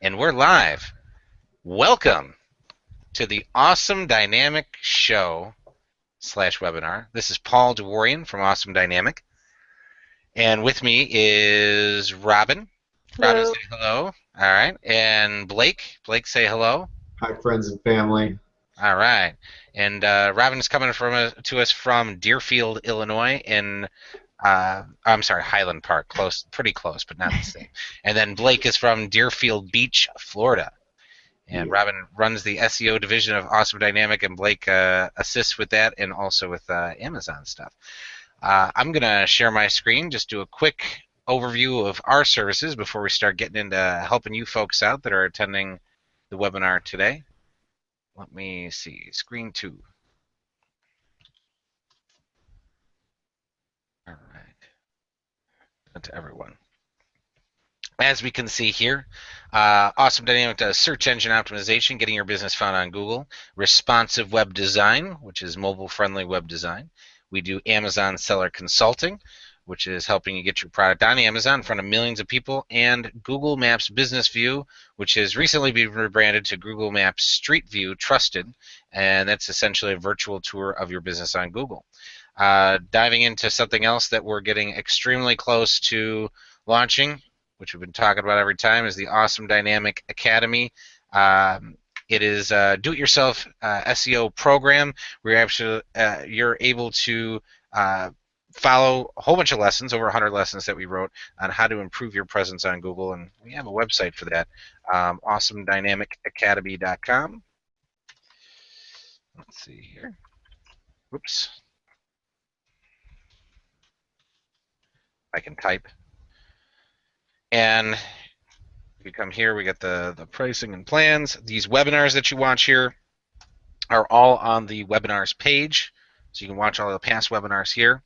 And we're live. Welcome to the Awesome Dynamic Show slash webinar. This is Paul DeWarian from Awesome Dynamic. And with me is Robin. Robin, Hello. say hello. All right. And Blake. Blake, say hello. Hi, friends and family. All right. And Robin is coming to us from Deerfield, Illinois, in I'm sorry, Highland Park, close, pretty close, but not the same. And then Blake is from Deerfield Beach, Florida. And Yeah. Robin runs the SEO division of Awesome Dynamic, and Blake assists with that and also with Amazon stuff. I'm going to share my screen, just do a quick overview of our services before we start getting into helping you folks out that are attending the webinar today. Let me see, screen 2. All right, to everyone. As we can see here, Awesome Dynamic does search engine optimization, getting your business found on Google, responsive web design, which is mobile-friendly web design. We do Amazon seller consulting, which is helping you get your product on Amazon in front of millions of people, and Google Maps Business View, which has recently been rebranded to Google Maps Street View Trusted, and that's essentially a virtual tour of your business on Google. Diving into something else that we're getting extremely close to launching, which we've been talking about every time, is the Awesome Dynamic Academy. It is a do-it-yourself SEO program where you're able to follow a whole bunch of lessons, over 100 lessons that we wrote on how to improve your presence on Google, and we have a website for that, awesomedynamicacademy.com. Let's see here. Whoops. I can type. And you come here, we got the pricing and plans. These webinars that you watch here are all on the webinars page. So you can watch all the past webinars here,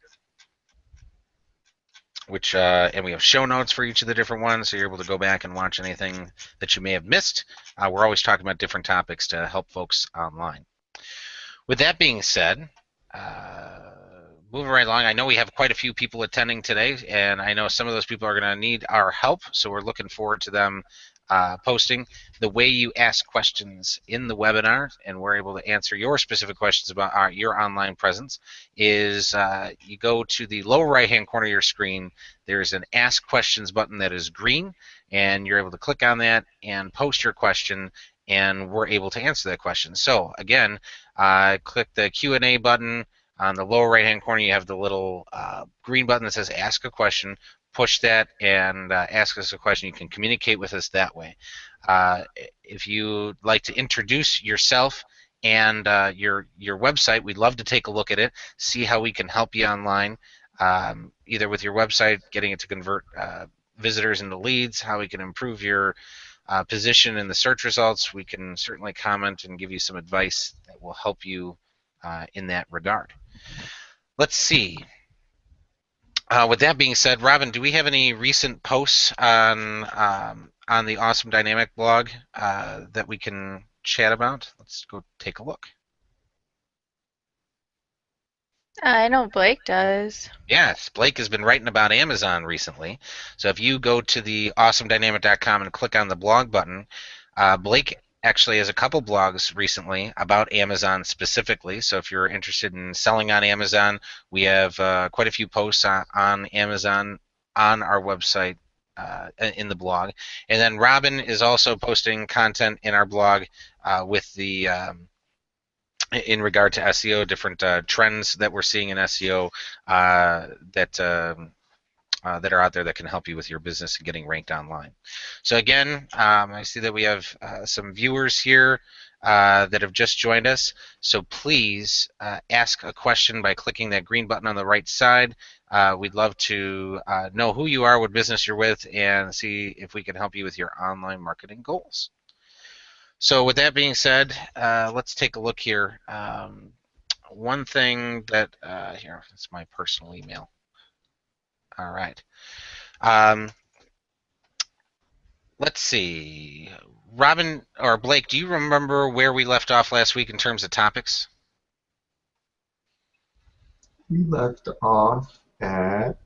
which and we have show notes for each of the different ones, so you're able to go back and watch anything that you may have missed. We're always talking about different topics to help folks online. With that being said, moving right along, I know we have quite a few people attending today, and I know some of those people are going to need our help, so we're looking forward to them posting. The way you ask questions in the webinar, and we're able to answer your specific questions about your online presence, is you go to the lower right-hand corner of your screen. There's an Ask Questions button that is green, and you're able to click on that and post your question, and we're able to answer that question. So again, click the Q&A button. On the lower right-hand corner, you have the little green button that says Ask a Question. Push that and ask us a question. You can communicate with us that way. If you'd like to introduce yourself and your website, we'd love to take a look at it, see how we can help you online, either with your website, getting it to convert visitors into leads, how we can improve your position in the search results. We can certainly comment and give you some advice that will help you in that regard. Let's see. With that being said, Robin, do we have any recent posts on the Awesome Dynamic blog that we can chat about? Let's go take a look. I know Blake does. Yes, Blake has been writing about Amazon recently. So if you go to the awesomedynamic.com and click on the blog button, Blake actually has a couple blogs recently about Amazon specifically. So if you're interested in selling on Amazon, we have quite a few posts on Amazon on our website in the blog. And then Robin is also posting content in our blog with the in regard to SEO, different trends that we're seeing in SEO that are out there that can help you with your business and getting ranked online. So again, I see that we have some viewers here that have just joined us. So please ask a question by clicking that green button on the right side. We'd love to know who you are, what business you're with, and see if we can help you with your online marketing goals. So with that being said, let's take a look here. One thing that, here, it's my personal email. All right. Let's see. Robin or Blake, do you remember where we left off last week in terms of topics? We left off at.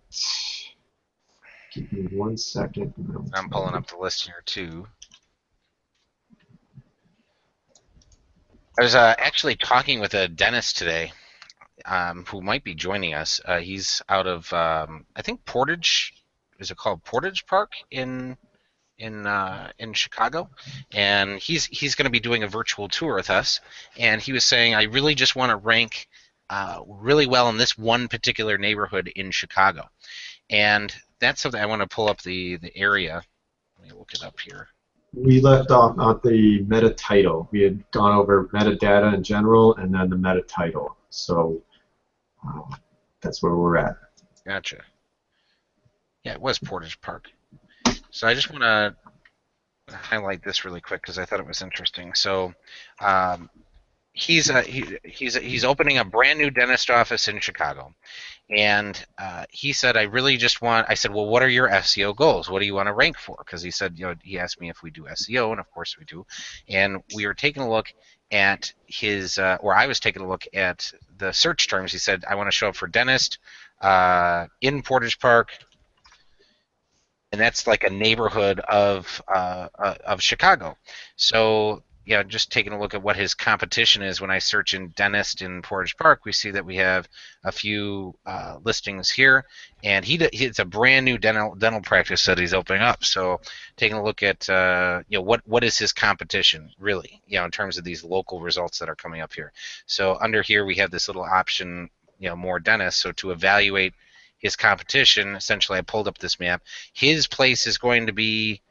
Give me 1 second. I'm pulling up the list here too. I was actually talking with a dentist today who might be joining us. He's out of I think Portage. Is it called Portage Park in Chicago, and he's going to be doing a virtual tour with us. And he was saying, I really just want to rank really well in this one particular neighborhood in Chicago, and that's something I want to pull up the area. Let me look it up here. We left off at the meta title. We had gone over metadata in general and then the meta title. So that's where we're at. Gotcha. Yeah, it was Portage Park. So I just want to highlight this really quick because I thought it was interesting. So um, he's opening a brand new dentist office in Chicago, and he said, I really just want. I said, well, what are your SEO goals? What do you want to rank for? Because he said, he asked me if we do SEO, and of course we do. And we were taking a look at his, or I was taking a look at the search terms. He said, I want to show up for dentist in Portage Park, and that's like a neighborhood of Chicago. So just taking a look at what his competition is. When I search in dentist in Portage Park, we see that we have a few listings here, and it's a brand new dental practice that he's opening up. So taking a look at what is his competition really, in terms of these local results that are coming up here. So under here we have this little option, more dentists. So to evaluate his competition, essentially I pulled up this map. His place is going to be,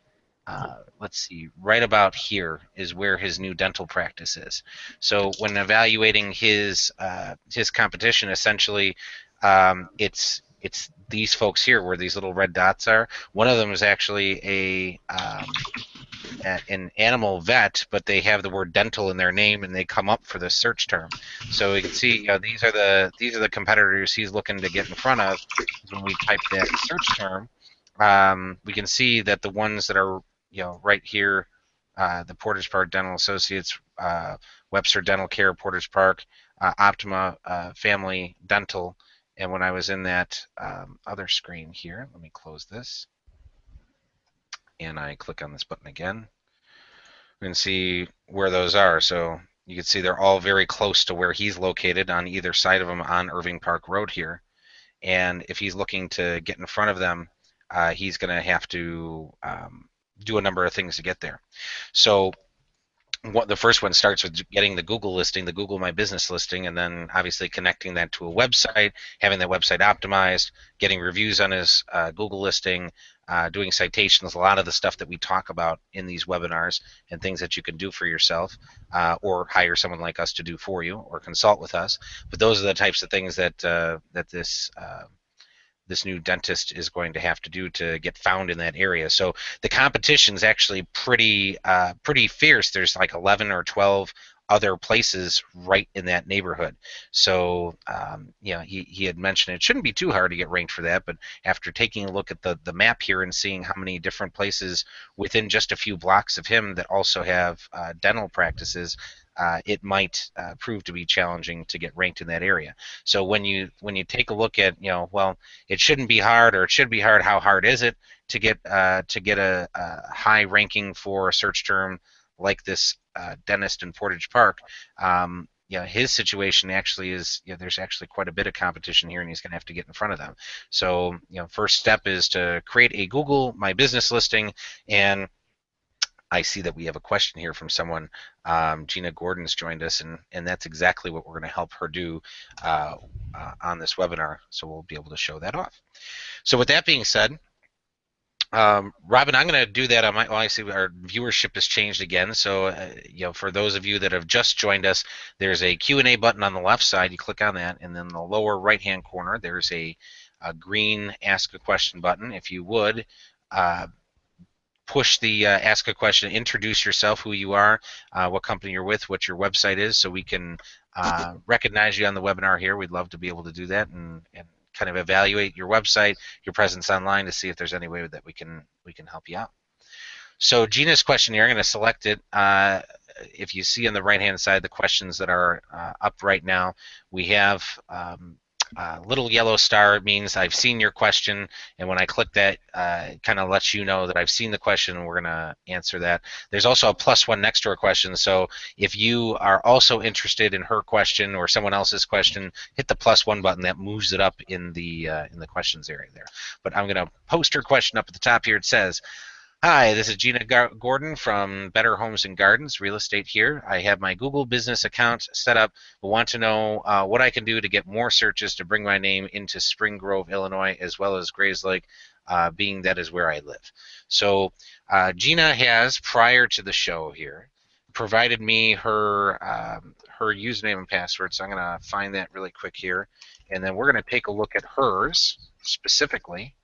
let's see, right about here is where his new dental practice is. So when evaluating his competition, essentially, it's these folks here where these little red dots are. One of them is actually an animal vet, but they have the word dental in their name, and they come up for the search term. So we can see, these are the competitors he's looking to get in front of. When we type that search term, we can see that the ones that are right here, the Portage Park Dental Associates, Webster Dental Care, Portage Park, Optima Family Dental. And when I was in that other screen here, let me close this, and I click on this button again, we can see where those are. So you can see they're all very close to where he's located on either side of him on Irving Park Road here. And if he's looking to get in front of them, he's going to have to do a number of things to get there. So the first one starts with getting the Google listing, the Google My Business listing, and then obviously connecting that to a website, having that website optimized, getting reviews on his Google listing, doing citations, a lot of the stuff that we talk about in these webinars and things that you can do for yourself, or hire someone like us to do for you, or consult with us. But those are the types of things that this new dentist is going to have to do to get found in that area. So the competition is actually pretty fierce. There's like 11 or 12 other places right in that neighborhood. So he had mentioned it shouldn't be too hard to get ranked for that, but after taking a look at the map here and seeing how many different places within just a few blocks of him that also have dental practices, it might prove to be challenging to get ranked in that area. So when you take a look at, well, it shouldn't be hard, or it should be hard, how hard is it to get a high ranking for a search term like this dentist in Portage Park? His situation actually is, there's actually quite a bit of competition here, and he's going to have to get in front of them. So, first step is to create a Google My Business listing. And I see that we have a question here from someone. Gina Gordon's joined us, and that's exactly what we're going to help her do on this webinar. So we'll be able to show that off. So with that being said, Robin, I'm going to do that on my. Well, I see our viewership has changed again. So, for those of you that have just joined us, there's a Q&A button on the left side. You click on that, and then in the lower right-hand corner, there's a green Ask a Question button. If you would, push the ask a question, introduce yourself, who you are, what company you're with, what your website is, so we can recognize you on the webinar here. We'd love to be able to do that and kind of evaluate your website, your presence online, to see if there's any way that we can help you out. So Gina's question here, I'm going to select it. If you see on the right hand side the questions that are up right now, we have little yellow star means I've seen your question, and when I click that, it kind of lets you know that I've seen the question, and we're going to answer that. There's also a +1 next to her question, so if you are also interested in her question or someone else's question, hit the +1 button. That moves it up in the questions area there. But I'm going to post her question up at the top here. It says, "Hi, this is Gina Gordon from Better Homes and Gardens Real Estate here. I have my Google business account set up, but want to know what I can do to get more searches to bring my name into Spring Grove, Illinois, as well as Grays Lake, being that is where I live." So Gina has, prior to the show here, provided me her username and password. So I'm going to find that really quick here, and then we're going to take a look at hers specifically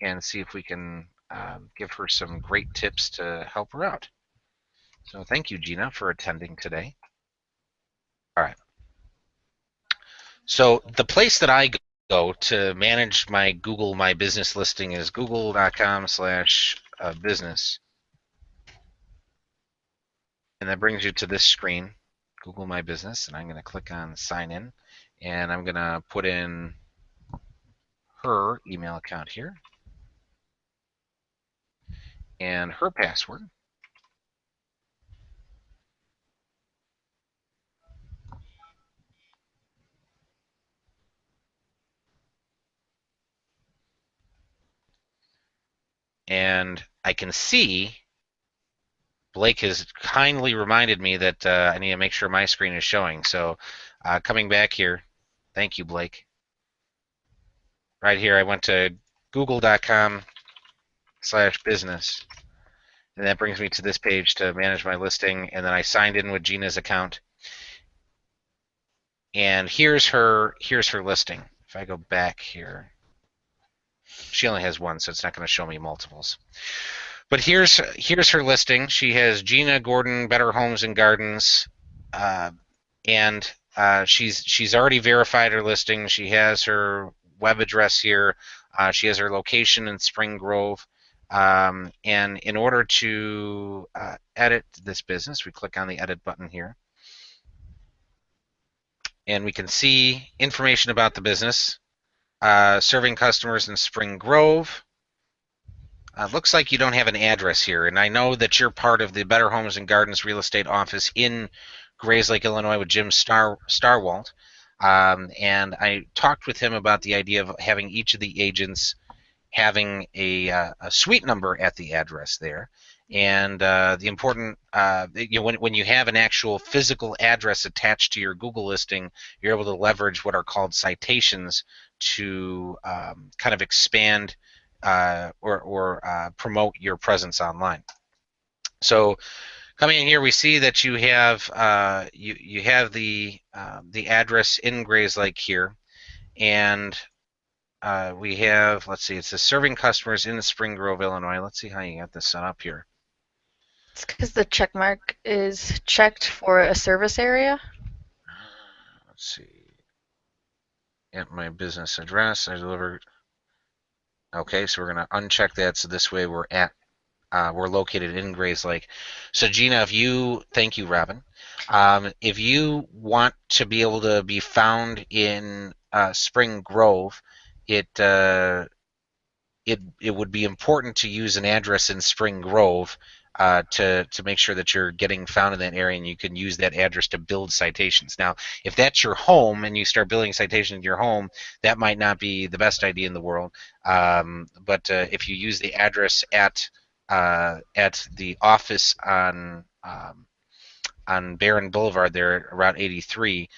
and see if we can give her some great tips to help her out. So thank you, Gina, for attending today. All right. So the place that I go to manage my Google My Business listing is google.com/business. And that brings you to this screen, Google My Business. And I'm going to click on Sign In. And I'm going to put in her email account here and her password. And I can see Blake has kindly reminded me that I need to make sure my screen is showing. So coming back here, thank you, Blake. Right here, I went to google.com/business. And that brings me to this page to manage my listing. And then I signed in with Gina's account. And here's her listing. If I go back here, she only has one, so it's not going to show me multiples. But here's her listing. She has Gina Gordon, Better Homes and Gardens, and she's already verified her listing. She has her web address here. She has her location in Spring Grove. And in order to edit this business, we click on the edit button here. And we can see information about the business. Serving customers in Spring Grove. Looks like you don't have an address here, and I know that you're part of the Better Homes and Gardens real estate office in Grays Lake, Illinois, with Jim Starwalt. And I talked with him about the idea of having each of the agents having a suite number at the address there. And the important, when you have an actual physical address attached to your Google listing, you're able to leverage what are called citations to kind of expand or promote your presence online. So coming in here, we see that you have you have the address in Grays Lake here, and we have, let's see, it says serving customers in Spring Grove, Illinois. Let's see how you got this set up here. It's because the check mark is checked for a service area. Let's see. At my business address, I delivered. Okay, so we're going to uncheck that, so this way we're located in Grays Lake. So Gina, thank you, Robin. If you want to be able to be found in Spring Grove, it would be important to use an address in Spring Grove to make sure that you're getting found in that area, and you can use that address to build citations. Now, if that's your home and you start building citations in your home, that might not be the best idea in the world. But if you use the address at the office on Barron Boulevard there, Route 83,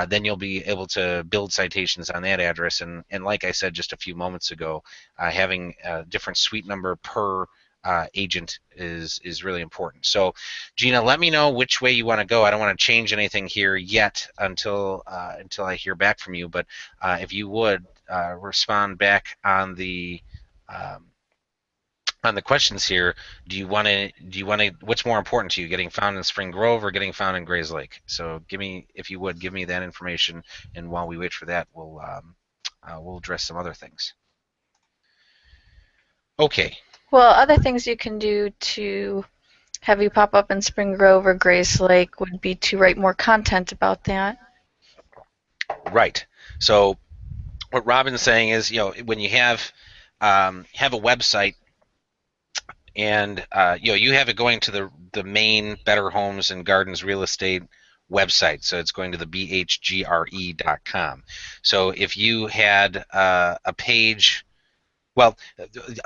then you'll be able to build citations on that address. And like I said just a few moments ago, having a different suite number per agent is really important. So, Gina, let me know which way you want to go. I don't want to change anything here yet until I hear back from you. But if you would respond back on the questions here, do you want to what's more important to you, getting found in Spring Grove or getting found in Grays Lake? So if you would give me that information, and while we wait for that, we'll address some other things. Okay. Well, other things you can do to have you pop up in Spring Grove or Grace Lake would be to write more content about that. Right. So what Robin's saying is, when you have a website and you have it going to the main Better Homes and Gardens real estate website, so it's going to the bhgre.com. So if you had a page, well,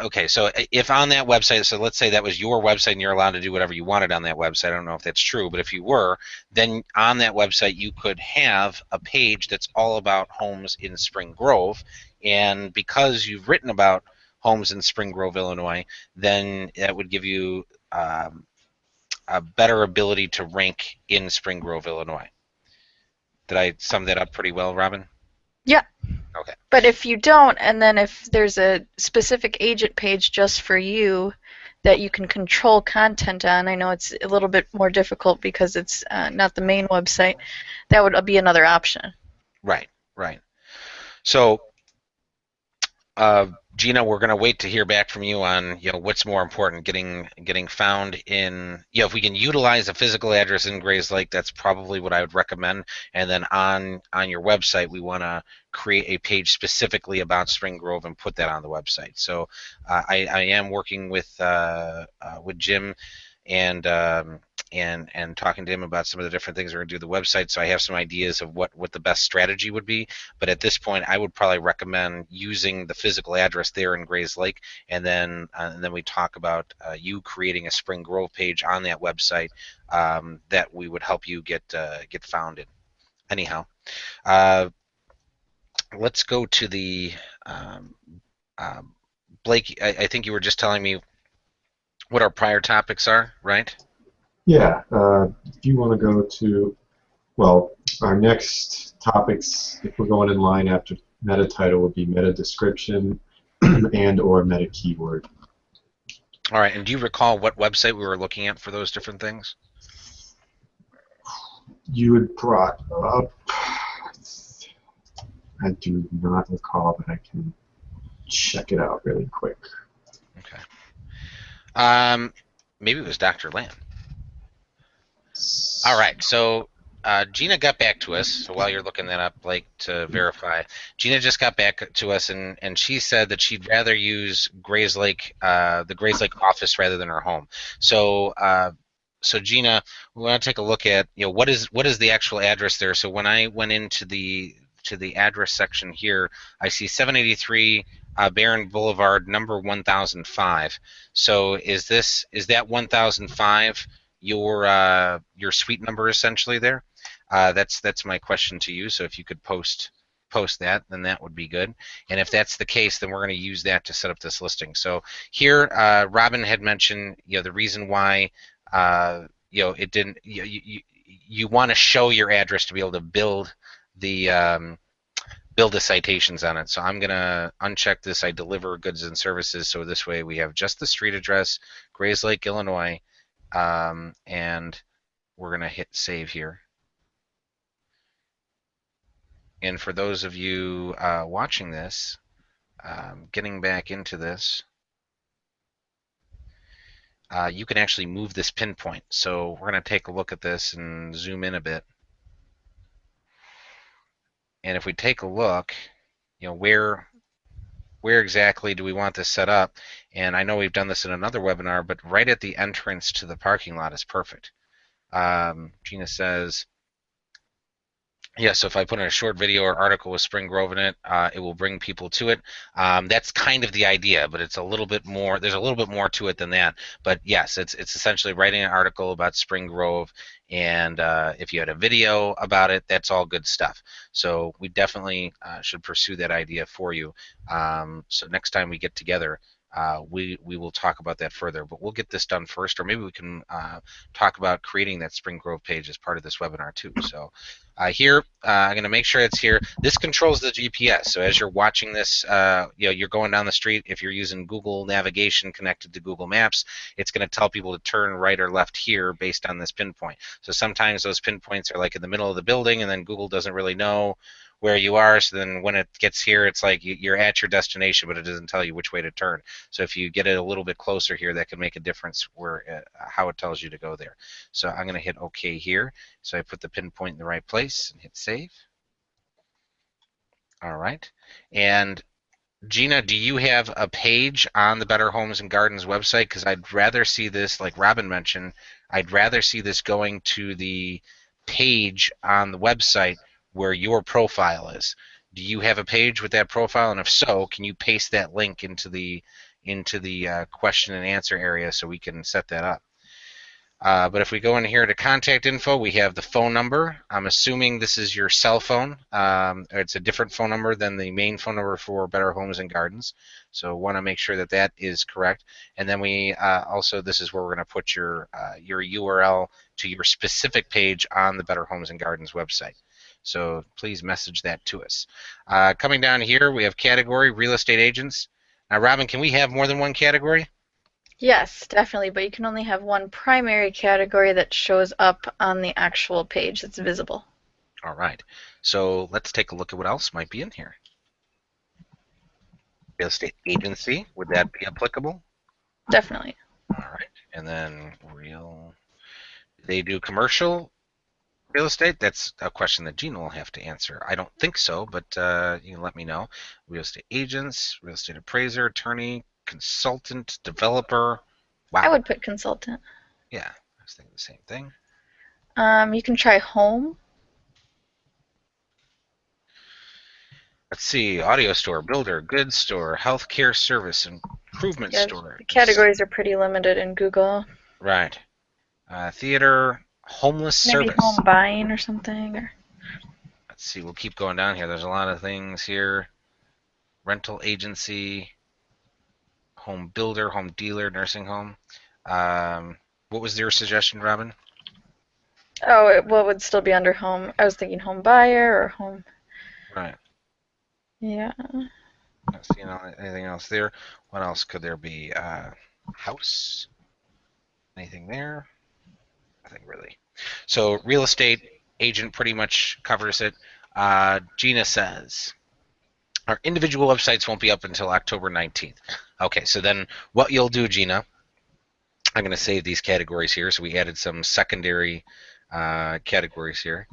okay, so if on that website, so let's say that was your website and you're allowed to do whatever you wanted on that website. I don't know if that's true, but if you were, then on that website you could have a page that's all about homes in Spring Grove. And because you've written about homes in Spring Grove, Illinois, then that would give you a better ability to rank in Spring Grove, Illinois. Did I sum that up pretty well, Robin? Yeah. Okay. But if you don't, and then if there's a specific agent page just for you that you can control content on, I know it's a little bit more difficult because it's not the main website, that would be another option. Right, right. So Gina, we're going to wait to hear back from you on what's more important, getting found in if we can utilize a physical address in Grays Lake, that's probably what I would recommend. And then on your website, we want to create a page specifically about Spring Grove and put that on the website. So I am working with Jim and and talking to him about some of the different things we're going to do the website. So I have some ideas of what the best strategy would be. But at this point, I would probably recommend using the physical address there in Grays Lake, and then we talk about you creating a Spring Grove page on that website that we would help you get found in. Anyhow, let's go to the Blake. I think you were just telling me what our prior topics are, right? Yeah, if you want to go to, well, our next topics, if we're going in line after meta title, would be meta description and or meta keyword. All right, and do you recall what website we were looking at for those different things? You had brought up, I do not recall, but I can check it out really quick. Okay. Maybe it was Dr. Lamb. All right, so Gina got back to us. So while you're looking that up, Blake, to verify, Gina just got back to us, and she said that she'd rather use Grays Lake, the Grays Lake office, rather than her home. So, so Gina, we want to take a look at what is the actual address there. So when I went into the address section here, I see 783 Barron Boulevard, number 1005. So is that 1005? Your suite number essentially there. That's my question to you. So if you could post that, then that would be good. And if that's the case, then we're going to use that to set up this listing. So here, Robin had mentioned the reason why it didn't. You want to show your address to be able to build the citations on it. So I'm going to uncheck this. I deliver goods and services. So this way we have just the street address, Grays Lake, Illinois. And we're going to hit save here. And for those of you watching this, getting back into this, you can actually move this pinpoint. So we're going to take a look at this and zoom in a bit. And if we take a look, where exactly do we want this set up? And I know we've done this in another webinar, but right at the entrance to the parking lot is perfect. Gina says, yeah, so if I put in a short video or article with Spring Grove in it, it will bring people to it. That's kind of the idea, but it's a little bit more. There's a little bit more to it than that. But yes, it's essentially writing an article about Spring Grove, and if you had a video about it, that's all good stuff. So we definitely should pursue that idea for you. So next time we get together, we will talk about that further, but we'll get this done first, or maybe we can talk about creating that Spring Grove page as part of this webinar too. So here, I'm going to make sure it's here. This controls the GPS. So as you're watching this, you're going down the street. If you're using Google navigation connected to Google Maps, it's going to tell people to turn right or left here based on this pinpoint. So sometimes those pinpoints are like in the middle of the building, and then Google doesn't really know where you are. So then when it gets here, it's like you're at your destination, but it doesn't tell you which way to turn. So if you get it a little bit closer here, that can make a difference where how it tells you to go there. So I'm going to hit OK here. So I put the pinpoint in the right place and hit save. All right. And Gina, do you have a page on the Better Homes and Gardens website? Because I'd rather see this, like Robin mentioned, I'd rather see this going to the page on the website where your profile is. Do you have a page with that profile? And if so, can you paste that link into the question and answer area so we can set that up? But if we go in here to contact info, we have the phone number. I'm assuming this is your cell phone. It's a different phone number than the main phone number for Better Homes and Gardens. So want to make sure that that is correct. And then we also, this is where we're going to put your URL to your specific page on the Better Homes and Gardens website. So please message that to us. Coming down here, we have category, real estate agents. Now, Robin, can we have more than one category? Yes, definitely, but you can only have one primary category that shows up on the actual page that's visible. All right. So let's take a look at what else might be in here. Real estate agency, would that be applicable? Definitely. All right. And then they do commercial real estate? That's a question that Gina will have to answer. I don't think so, but you can let me know. Real estate agents, real estate appraiser, attorney, consultant, developer. Wow. I would put consultant. Yeah, I was thinking the same thing. You can try home. Let's see, audio store, builder, goods store, healthcare service, improvement store. The categories are pretty limited in Google. Right. Theater, homeless Maybe service. home buying or something. Or... Let's see, we'll keep going down here. There's a lot of things here. Rental agency, home builder, home dealer, nursing home. What was your suggestion, Robin? Oh, what would still be under home? I was thinking home buyer or home. Right. Yeah. Not seeing anything else there. What else could there be? House. Anything there? Nothing really. So real estate agent pretty much covers it. Gina says, our individual websites won't be up until October 19th. Okay, so then what you'll do, Gina, I'm going to save these categories here. So we added some secondary categories here.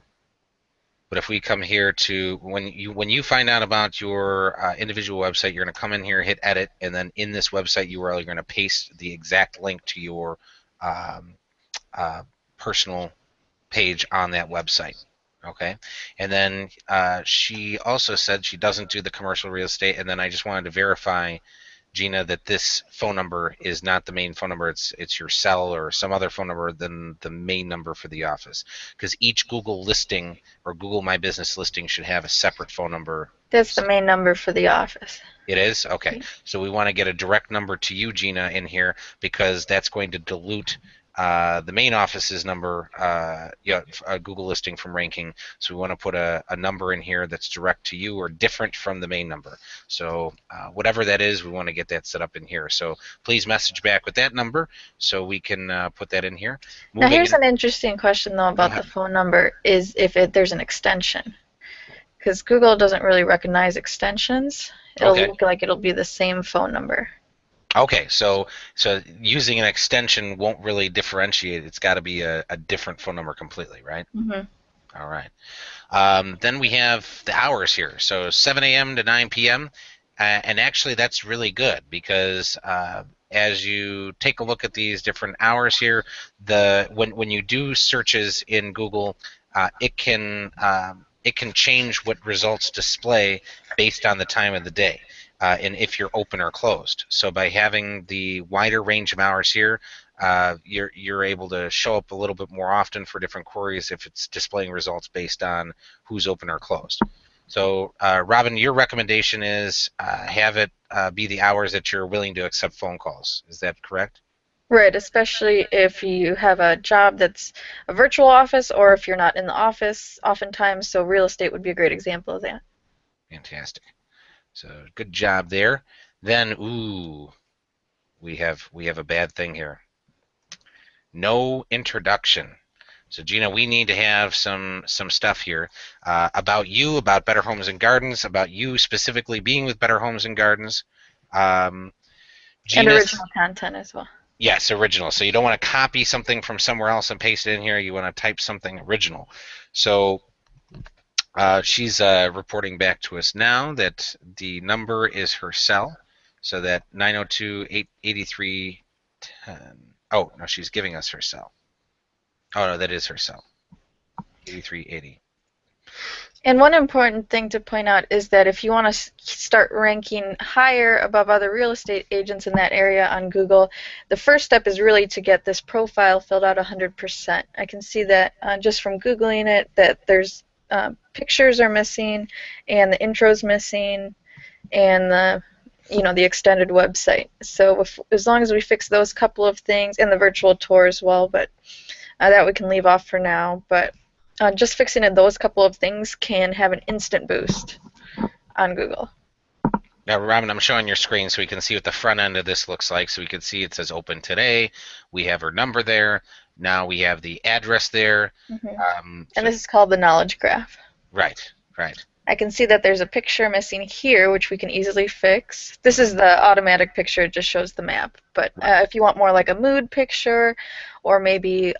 But if we come here to when you find out about your individual website, you're going to come in here, hit edit, and then in this website URL, you're going to paste the exact link to your personal page on that website. Okay, and then she also said she doesn't do the commercial real estate, and then I just wanted to verify, Gina, that this phone number is not the main phone number. It's your cell or some other phone number than the main number for the office, because each Google listing or Google My Business listing should have a separate phone number. That's the main number for the office. It is? Okay. So we want to get a direct number to you, Gina, in here, because that's going to dilute the main office's number, a Google listing from ranking. So we want to put a number in here that's direct to you or different from the main number. So whatever that is, we want to get that set up in here. So please message back with that number so we can put that in here. Now here's an interesting question though about the phone number is if there's an extension. Because Google doesn't really recognize extensions. It'll look like it'll be the same phone number. Okay, so using an extension won't really differentiate. It's got to be a different phone number completely, right? Mm-hmm. All right. Then we have the hours here. So 7 a.m. to 9 p.m. And actually that's really good because as you take a look at these different hours here, when you do searches in Google, it can change what results display based on the time of the day. And if you're open or closed. So by having the wider range of hours here, you're able to show up a little bit more often for different queries if it's displaying results based on who's open or closed. So Robin, your recommendation is have it be the hours that you're willing to accept phone calls. Is that correct? Right, especially if you have a job that's a virtual office or if you're not in the office oftentimes, so real estate would be a great example of that. Fantastic. So good job there. Then, we have a bad thing here. No introduction. So Gina, we need to have some stuff here about you, about Better Homes and Gardens, about you specifically being with Better Homes and Gardens. And original content as well. Yes, original. So you don't want to copy something from somewhere else and paste it in here. You want to type something original. So She's reporting back to us now that the number is her cell, so that 902-883-10. Oh, no, she's giving us her cell. Oh, no, that is her cell. 8380. And one important thing to point out is that if you want to start ranking higher above other real estate agents in that area on Google, the first step is really to get this profile filled out 100%. I can see that just from Googling it that there's pictures are missing and the intro's missing and the extended website. So as long as we fix those couple of things and the virtual tour as well, but that we can leave off for now. But just fixing those couple of things can have an instant boost on Google. Now, Robin, I'm showing your screen so we can see what the front end of this looks like. So we can see it says open today. We have her number there. Now we have the address there. And this is called the knowledge graph. Right, right. I can see that there's a picture missing here, which we can easily fix. This is the automatic picture. It just shows the map. But if you want more like a mood picture, or maybe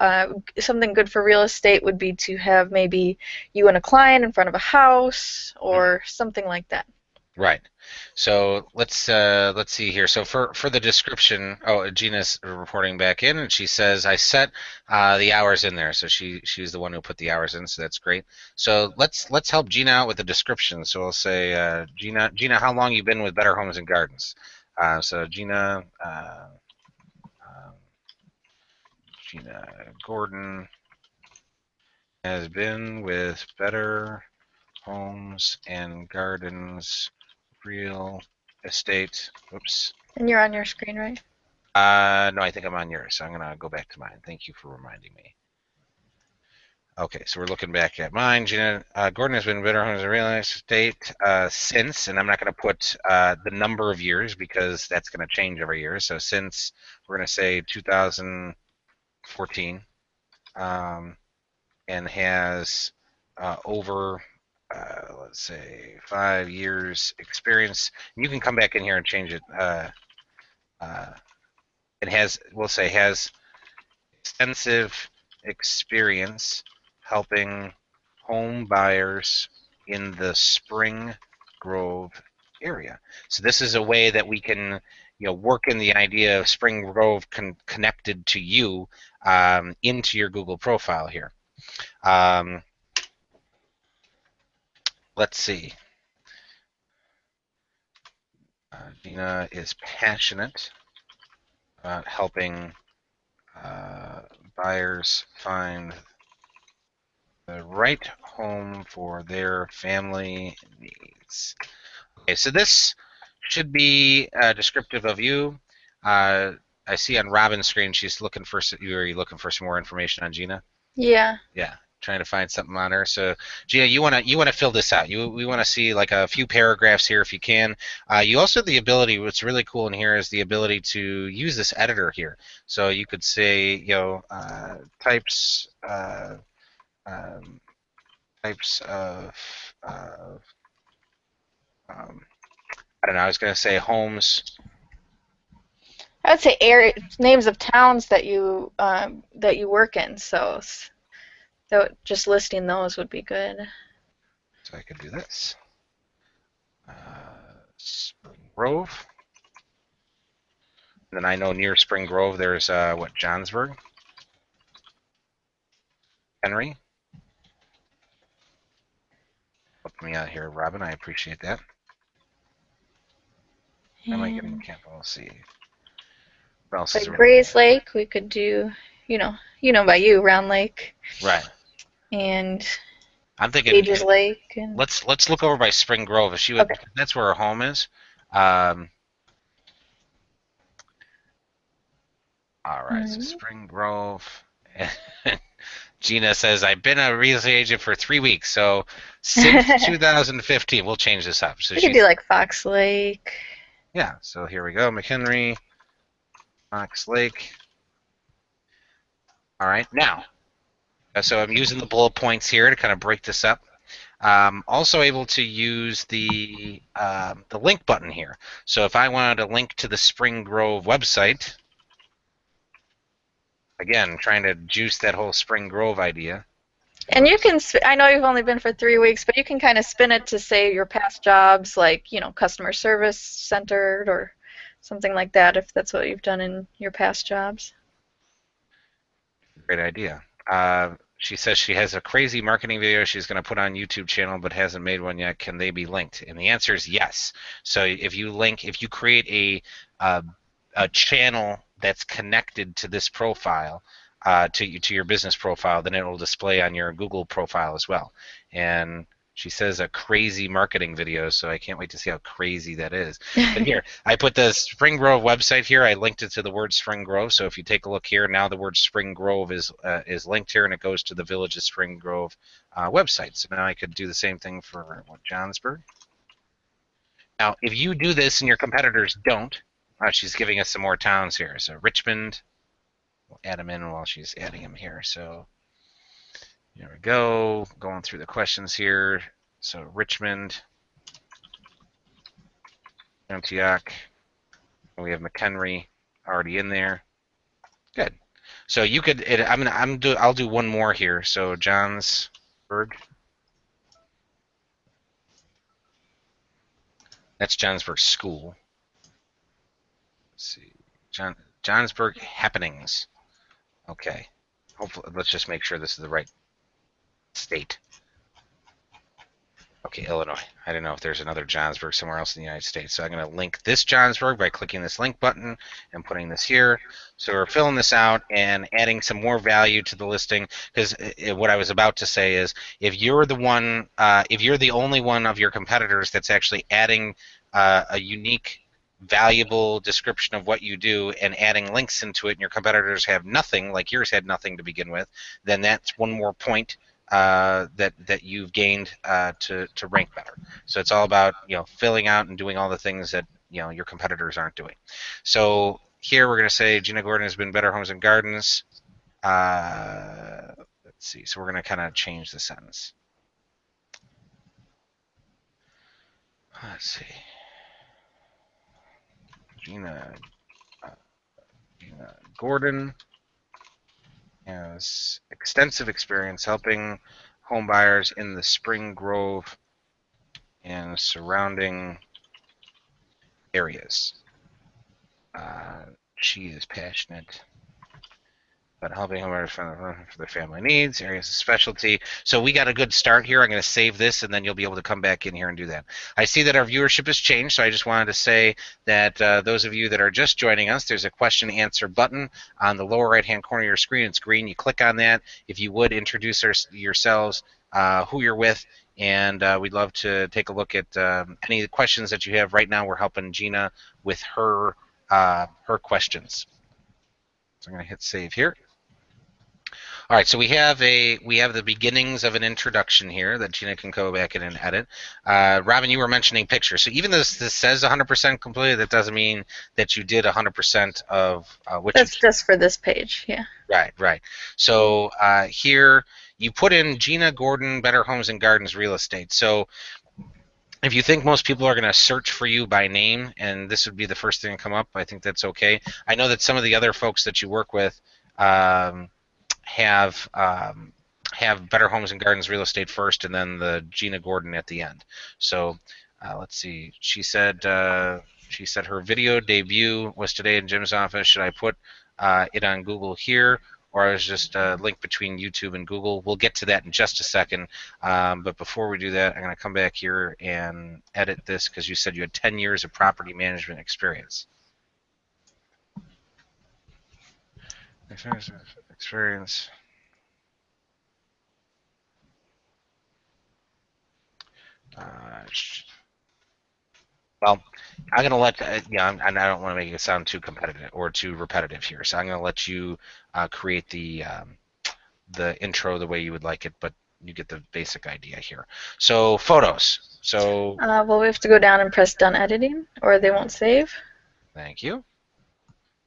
something good for real estate would be to have maybe you and a client in front of a house or something like that. Right. So let's see here. So for the description, Gina's reporting back in, and she says I set the hours in there. So she's the one who put the hours in. So that's great. So let's help Gina out with the description. So I'll say Gina, how long you been with Better Homes and Gardens? So Gina Gordon has been with Better Homes and Gardens Real Estate. Oops. And you're on your screen, right? No, I think I'm on yours, so I'm going to go back to mine. Thank you for reminding me. Okay, so we're looking back at mine. Gina Gordon has been in Better Homes and Real Estate since, and I'm not going to put the number of years because that's going to change every year. So since, we're going to say 2014, and has over let's say 5 years experience. You can come back in here and change it. We'll say has extensive experience helping home buyers in the Spring Grove area. So this is a way that we can work in the idea of Spring Grove connected to you into your Google profile here. Let's see. Gina is passionate about helping buyers find the right home for their family needs. Okay, so this should be descriptive of you. I see on Robin's screen she's looking for. Are you looking for some more information on Gina? Yeah. Yeah. Trying to find something on her. So Gina, you wanna fill this out. We want to see like a few paragraphs here if you can. You also have the ability. What's really cool in here is the ability to use this editor here. So you could say types of I don't know. I was gonna say homes. I would say names of towns that you work in. So just listing those would be good. So I could do this. Spring Grove. And then I know near Spring Grove there's Johnsburg. Henry. Help me out here, Robin. I appreciate that. Am I getting capital C? What else is Grays Lake, we could do, by you, Round Lake. Right. And I'm thinking Pages Lake. And let's look over by Spring Grove. If she would, okay. That's where her home is. All right, so Spring Grove. Gina says, I've been a real estate agent for 3 weeks, so since 2015. We'll change this up. So we could do like Fox Lake. Yeah, so here we go. McHenry, Fox Lake. All right, now, so I'm using the bullet points here to kind of break this up. Also able to use the link button here. So if I wanted to link to the Spring Grove website, again, trying to juice that whole Spring Grove idea. And you can, I know you've only been for 3 weeks, but you can kind of spin it to say your past jobs, like, customer service centered or something like that, if that's what you've done in your past jobs. Great idea. She says she has a crazy marketing video she's going to put on YouTube channel, but hasn't made one yet. Can they be linked? And the answer is yes. So if you create a channel that's connected to this profile, to your business profile, then it will display on your Google profile as well. And she says a crazy marketing video, so I can't wait to see how crazy that is. But here, I put the Spring Grove website here. I linked it to the word Spring Grove. So if you take a look here, now the word Spring Grove is linked here, and it goes to the Village of Spring Grove website. So now I could do the same thing for Johnsburg. Now, if you do this and your competitors don't, she's giving us some more towns here. So Richmond, we'll add them in while she's adding them here. So here we go, going through the questions here. So Richmond, Antioch, we have McHenry already in there. Good. So you could. I'll do one more here. So Johnsburg. That's Johnsburg School. Let's see. Johnsburg happenings. Okay. Hopefully, let's just make sure this is the right state. Okay, Illinois. I don't know if there's another Johnsburg somewhere else in the United States. So I'm going to link this Johnsburg by clicking this link button and putting this here. So we're filling this out and adding some more value to the listing, because what I was about to say is if you're the only one of your competitors that's actually adding a unique, valuable description of what you do and adding links into it, and your competitors have nothing, like yours had nothing to begin with, then that's one more point that you've gained to rank better. So it's all about filling out and doing all the things that your competitors aren't doing. So here we're going to say Gina Gordon has been Better Homes and Gardens. Let's see. So we're going to kind of change the sentence. Let's see. Gina Gordon has extensive experience helping home buyers in the Spring Grove and surrounding areas. She is passionate about helping homeowners for their family needs, areas of specialty. So we got a good start here. I'm going to save this, and then you'll be able to come back in here and do that. I see that our viewership has changed, so I just wanted to say that those of you that are just joining us, there's a question answer button on the lower right-hand corner of your screen. It's green. You click on that. If you would introduce yourselves, who you're with, and we'd love to take a look at any questions that you have. Right now, we're helping Gina with her questions. So I'm going to hit save here. All right, so we have the beginnings of an introduction here that Gina can go back in and edit. Robin, you were mentioning pictures. So even though this says 100% completed, that doesn't mean that you did 100% of what That's just for this page, yeah. Right. So here you put in Gina Gordon, Better Homes and Gardens Real Estate. So if you think most people are going to search for you by name and this would be the first thing to come up, I think that's okay. I know that some of the other folks that you work with have Better Homes and Gardens Real Estate first, and then the Gina Gordon at the end. So let's see. She said her video debut was today in Jim's office. Should I put it on Google here, or I was just linked between YouTube and Google? We'll get to that in just a second. But before we do that, I'm going to come back here and edit this because you said you had 10 years of property management experience. Experience. Well, I'm going to let I don't want to make it sound too competitive or too repetitive here, so I'm going to let you create the intro the way you would like it, but you get the basic idea here. So photos. So well, we have to go down and press done editing, or they won't save. Thank you.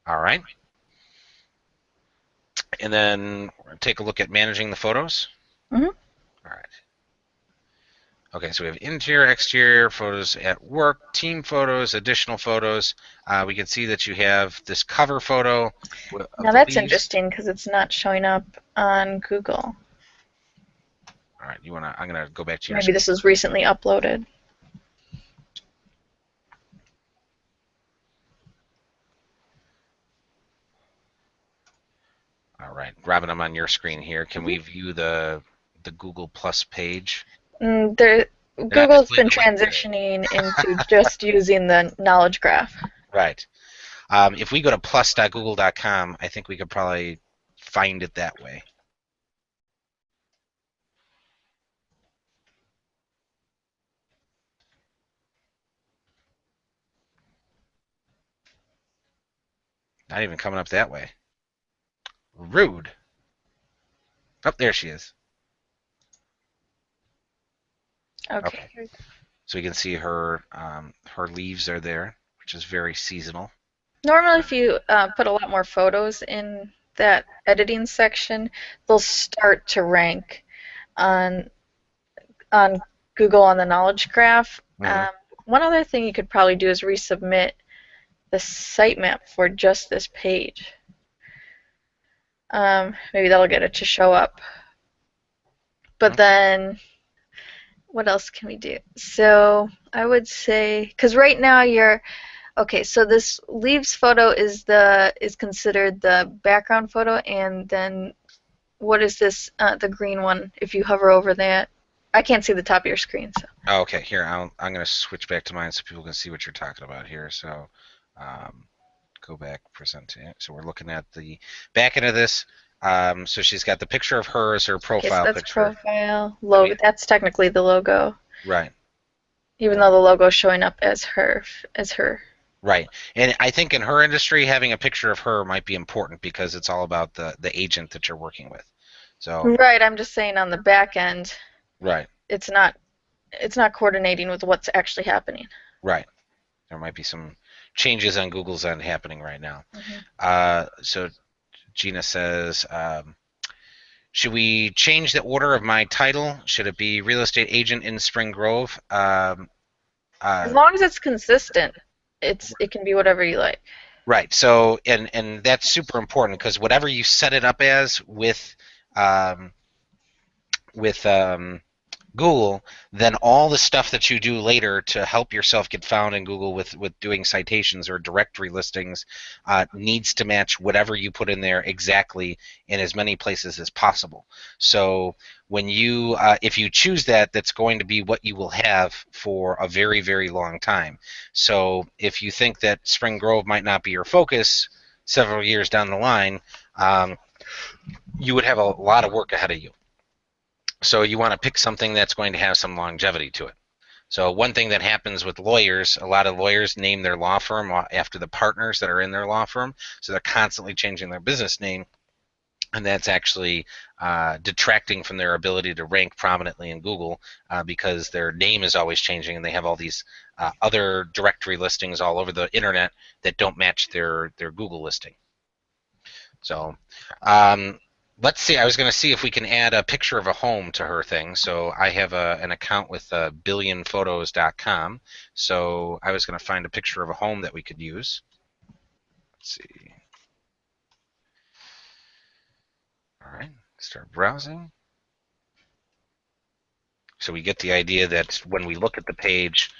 All right. And then take a look at managing the photos. Mm-hmm. All right. Okay, so we have interior, exterior, photos at work, team photos, additional photos. We can see that you have this cover photo. Now that's interesting because it's not showing up on Google. All right, I'm going to go back to your Maybe screen. this was recently uploaded. All right, Robin, I'm on your screen here. Can we view the Google Plus page? They're not Google's displaying been the link today. transitioning into just using the knowledge graph. Right. If we go to plus.google.com, I think we could probably find it that way. Not even coming up that way. Rude. Oh, there she is. Okay. So we can see her her leaves are there, which is very seasonal. Normally, if you put a lot more photos in that editing section, they'll start to rank on on Google on the knowledge graph. Mm-hmm. One other thing you could probably do is resubmit the sitemap for just this page. Maybe that'll get it to show up. But then, what else can we do? So I would say, because right now you're okay. So this leaves photo is considered the background photo, and then what is this? The green one. If you hover over that, I can't see the top of your screen. So. Oh, okay, here I'm going to switch back to mine so people can see what you're talking about here. So, go back, present it. So we're looking at the back end of this. So she's got the picture of her as her profile Okay, so that's picture. profile logo. That's technically the logo. Right. Even though the logo is showing up as her. Right. And I think in her industry, having a picture of her might be important because it's all about the agent that you're working with. So. Right. I'm just saying on the back end. Right. It's not coordinating with what's actually happening. Right. There might be some changes on Google's end happening right now. So Gina says, should we change the order of my title? Should it be real estate agent in Spring Grove? As long as it's consistent, it can be whatever you like. Right. So and that's super important because whatever you set it up as with Google, then all the stuff that you do later to help yourself get found in Google with doing citations or directory listings needs to match whatever you put in there exactly in as many places as possible. So when you, if you choose that, that's going to be what you will have for a very, very long time. So if you think that Spring Grove might not be your focus several years down the line, you would have a lot of work ahead of you. So you want to pick something that's going to have some longevity to it. So one thing that happens with lawyers, a lot of lawyers name their law firm after the partners that are in their law firm. So they're constantly changing their business name. And that's actually detracting from their ability to rank prominently in Google because their name is always changing and they have all these other directory listings all over the internet that don't match their Google listing. So let's see. I was going to see if we can add a picture of a home to her thing. So I have an account with billionphotos.com. So I was going to find a picture of a home that we could use. Let's see. All right, start browsing. So we get the idea that when we look at the page,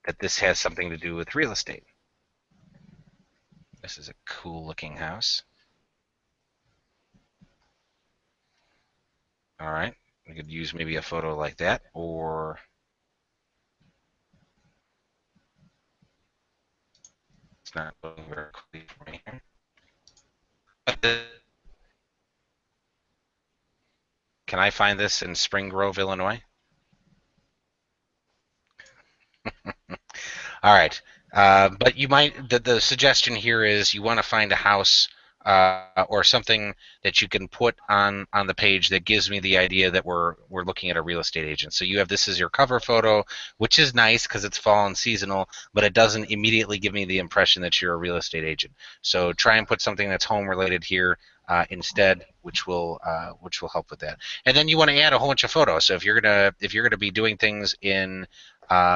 that this has something to do with real estate. This is a cool looking house. All right, we could use maybe a photo like that, or it's not looking very clear for me here. Can I find this in Spring Grove, Illinois? All right, but you might. The suggestion here is you want to find a house or something that you can put on the page that gives me the idea that we're looking at a real estate agent. So you have this as your cover photo, which is nice because it's fall and seasonal, but it doesn't immediately give me the impression that you're a real estate agent. So try and put something that's home related here. instead, which will help with that. And then you want to add a whole bunch of photos. So if you're gonna be doing things in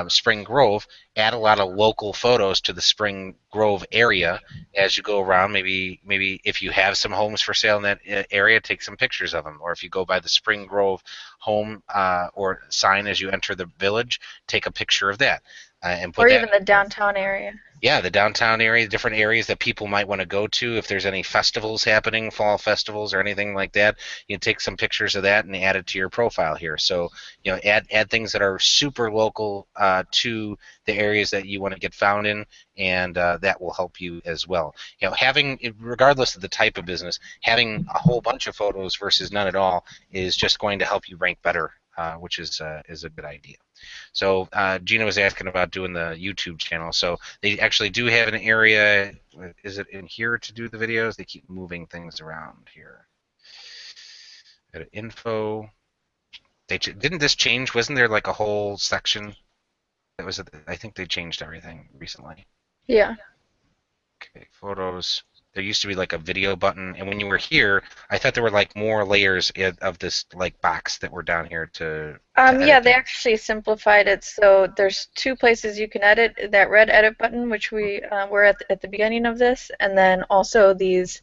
Spring Grove, add a lot of local photos to the Spring Grove area as you go around. Maybe if you have some homes for sale in that area, take some pictures of them. Or if you go by the Spring Grove home or sign as you enter the village, take a picture of that and put Or that. even the downtown area. Yeah, the downtown area, different areas that people might want to go to. If there's any festivals happening, fall festivals or anything like that, you can take some pictures of that and add it to your profile here. So, add things that are super local to the areas that you want to get found in, and that will help you as well. Having, regardless of the type of business, having a whole bunch of photos versus none at all is just going to help you rank better, which is a good idea. So Gina was asking about doing the YouTube channel. So they actually do have an area. Is it in here to do the videos? They keep moving things around here. Go to info. Didn't this change? Wasn't there like a whole section that was? I think they changed everything recently. Yeah. Okay, photos. There used to be like a video button, and when you were here, I thought there were like more layers of this like box that were down here to edit Yeah, they things. actually simplified it. So there's two places you can edit: that red edit button, which we were at the beginning of this, and then also these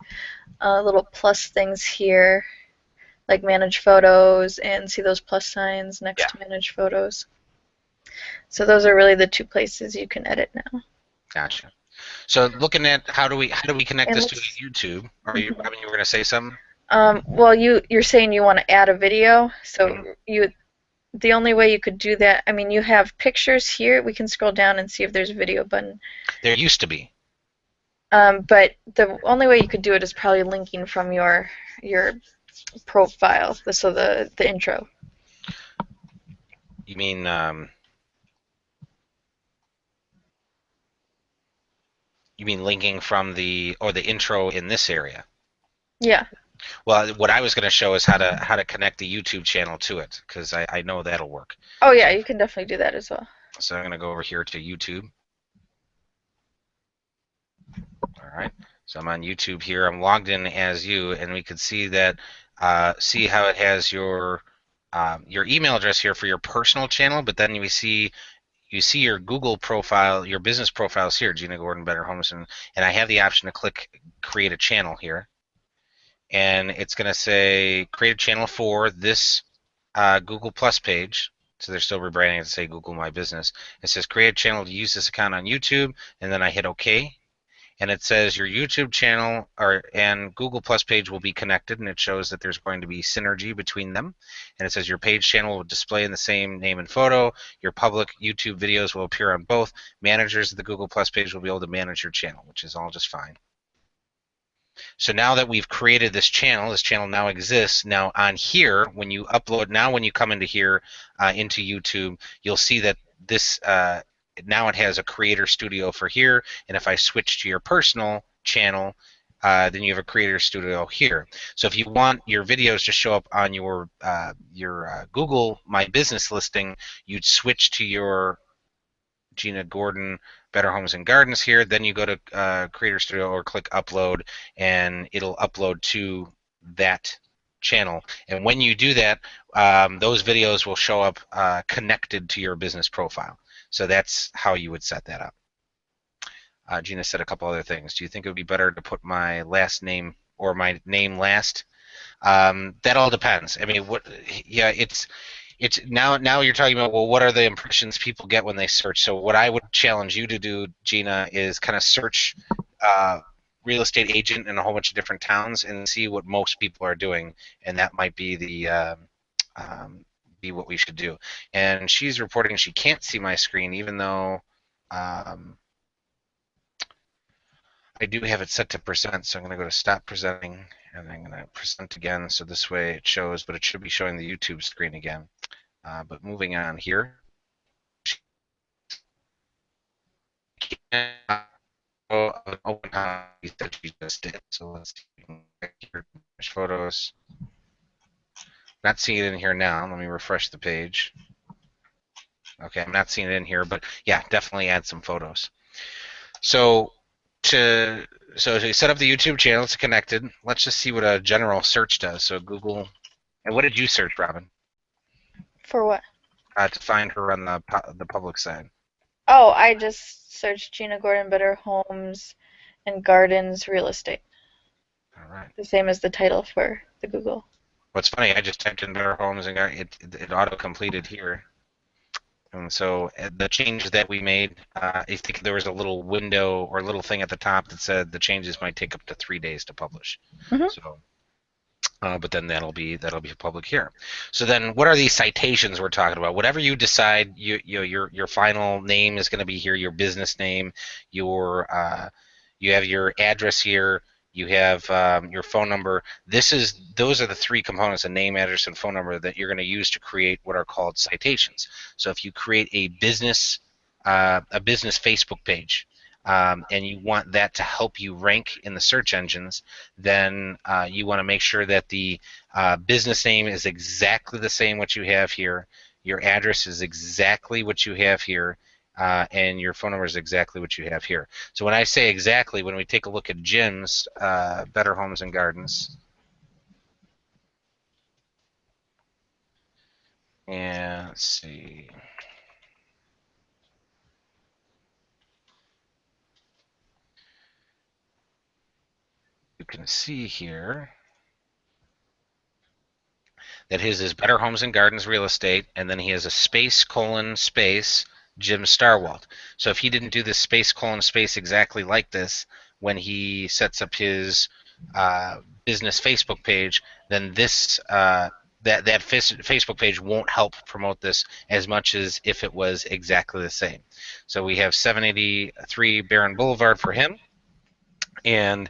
little plus things here, like manage photos, and see those plus signs next Yeah. to manage photos. So those are really the two places you can edit now. Gotcha. So looking at how do we connect And this to let's, YouTube? Are you, I mean, you were gonna say something? well, you're saying you want to add a video, so the only way you could do that, I mean, you have pictures here. We can scroll down and see if there's a video button. There used to be. But the only way you could do it is probably linking from your profile, so the intro. You mean linking from the intro in this area? Yeah. Well, what I was going to show is how to connect the YouTube channel to it, because I know that'll work. Oh yeah, you can definitely do that as well. So I'm going to go over here to YouTube. All right. So I'm on YouTube here. I'm logged in as you, and we could see that. See how it has your email address here for your personal channel, but then you see your Google profile, your business profiles here, Gina Gordon, Better Homes, and I have the option to click create a channel here, and it's going to say create a channel for this Google Plus page. So they're still rebranding it to say Google My Business. It says create a channel to use this account on YouTube, and then I hit OK. And it says your YouTube channel and Google Plus page will be connected, and it shows that there's going to be synergy between them. And it says your page channel will display in the same name and photo. Your public YouTube videos will appear on both. Managers of the Google Plus page will be able to manage your channel, which is all just fine. So now that we've created this channel now exists. Now on here, when you upload, now when you come into here, into YouTube, you'll see that this now it has a creator studio for here, and if I switch to your personal channel, then you have a creator studio here. So if you want your videos to show up on your Google My Business listing, you'd switch to your Gina Gordon Better Homes and Gardens here. Then you go to Creator Studio or click Upload, and it'll upload to that channel. And when you do that, those videos will show up connected to your business profile. So that's how you would set that up. Gina said a couple other things. Do you think it would be better to put my last name or my name last? That all depends. I mean, yeah, it's now you're talking about, well, what are the impressions people get when they search? So what I would challenge you to do, Gina, is kind of search real estate agent in a whole bunch of different towns and see what most people are doing, and that might be be what we should do. And she's reporting she can't see my screen, even though I do have it set to present. So I'm going to go to stop presenting, and I'm going to present again. So this way it shows, but it should be showing the YouTube screen again. But moving on here. Open house that she just did. So let's see. Here, photos. Not seeing it in here now. Let me refresh the page. Okay, I'm not seeing it in here, but yeah, definitely add some photos. So so you set up the YouTube channel, it's connected. Let's just see what a general search does. So Google, and what did you search, Robin, For what? to find her on the public side? Oh, I just searched Gina Gordon Better Homes and Gardens Real Estate. All right. The same as the title for the Google. What's funny, I just typed in Better Homes and it auto-completed here. And so the changes that we made, I think there was a little window or a little thing at the top that said the changes might take up to 3 days to publish. Mhm. So, but then that'll be public here. So then, what are these citations we're talking about? Whatever you decide, your final name is going to be here. Your business name, you have your address here. You have your phone number. Those are the three components: a name, address, and phone number that you're going to use to create what are called citations. So if you create a business Facebook page, and you want that to help you rank in the search engines, then you want to make sure that the business name is exactly the same what you have here. Your address is exactly what you have here. And your phone number is exactly what you have here. So when I say exactly, when we take a look at Jim's Better Homes and Gardens, and let's see. You can see here that his is Better Homes and Gardens Real Estate, and then he has a space colon space Jim Starwalt. So if he didn't do this space colon space exactly like this when he sets up his business Facebook page, then this that Facebook page won't help promote this as much as if it was exactly the same. So we have 783 Barron Boulevard for him, and